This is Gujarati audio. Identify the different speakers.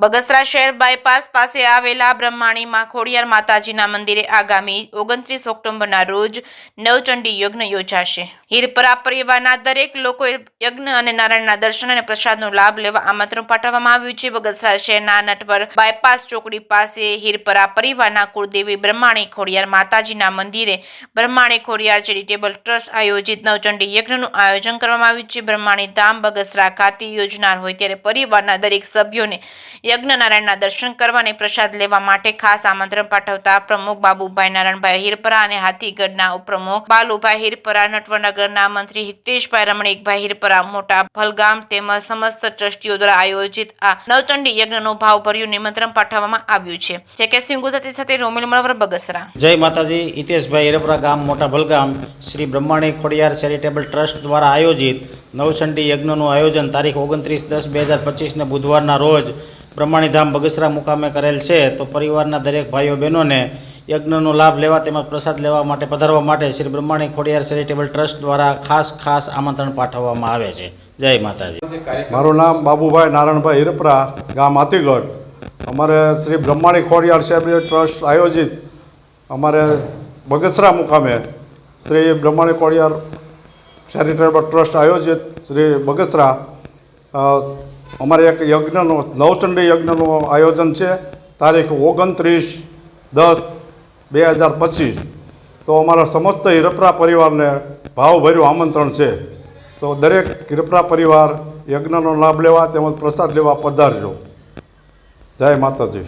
Speaker 1: બગસરા શહેર બાયપાસ પાસે આવેલા બ્રહ્માણીમાં ખોડિયાર માતાજીના મંદિરે આગામી 29 ઓક્ટોબરના રોજ નવચંડી યજ્ઞ યોજાશે। હીરપરા પરિવારના દરેક લોકોએ યજ્ઞ અને નારાયણના દર્શન અને પ્રસાદનો લાભ લેવા આમંત્રણ પાઠવવામાં આવ્યું છે। બગસરા શહેરના નટવર બાયપાસ ચોકડી પાસે હીરપરા પરિવારના કુળદેવી બ્રહ્માણી ખોડિયાર માતાજીના મંદિરે બ્રહ્માણી ખોડિયાર ચેરિટેબલ ટ્રસ્ટ આયોજિત નવચંડી યજ્ઞનું આયોજન કરવામાં આવ્યું છે। બ્રહ્માણી ધામ બગસરા ખાતે યોજનાર હોય ત્યારે પરિવારના દરેક સભ્યોને યજ્ઞ નારાયણના દર્શન કરવા અને પ્રસાદ લેવા માટે ખાસ આમંત્રણ પાઠવતા પ્રમુખ બાબુભાઈ નારાયણભાઈ હીરપરા અને હાથીગઢના ઉપપ્રમુખ બાલુભાઈ હીરપરા, નટવરનગરના મંત્રી હિતેશભાઈ રમણીકભાઈ હીરપરા, મોટા ભલગામ તેમજ સમસ્ત ટ્રસ્ટીઓ દ્વારા આયોજિત આ નવચંડી યજ્ઞનું ભાવભર્યું નિમંત્રણ પાઠવવામાં આવ્યું છે। જેકેસિંહ ગુજરાતી સાથે રોમિલ મળવર, બગસરા।
Speaker 2: જય માતાજી। હિતેશભાઈ હીરપરા, ગામ મોટા ભલગામ, શ્રી બ્રહ્માણી ખોડિયાર ચેરિટેબલ ટ્રસ્ટ દ્વારા આયોજિત નવચંડી યજ્ઞનું આયોજન તારીખ 29/10/2025 બુધવારના રોજ બ્રહ્માણી ધામ બગસરા મુકામે કરેલ છે। તો પરિવારના દરેક ભાઈઓ બહેનોને યજ્ઞનો લાભ લેવા તેમજ પ્રસાદ લેવા માટે પધારવા માટે શ્રી બ્રહ્માણી ખોડિયાર ચેરિટેબલ ટ્રસ્ટ દ્વારા ખાસ આમંત્રણ પાઠવવામાં આવે છે। જય માતાજી।
Speaker 3: મારું નામ બાબુભાઈ નારાયણભાઈ હીરપરા, ગામ હાથીગઢ। અમારે શ્રી બ્રહ્માણી ખોડિયાર ચેરિટેબલ ટ્રસ્ટ આયોજિત અમારે બગસરા મુકામે શ્રી બ્રહ્માણી ખોડિયાર ચેરિટેબલ ટ્રસ્ટ આયોજિત શ્રી બગસરા અમારે એક યજ્ઞનું નવચંડી યજ્ઞનું આયોજન છે તારીખ 29/10/2025। તો અમારા સમસ્ત હીરપરા પરિવારને ભાવભર્યું આમંત્રણ છે। તો દરેક હીરપરા પરિવાર યજ્ઞનો લાભ લેવા તેમજ પ્રસાદ લેવા પધારજો। જય માતાજી।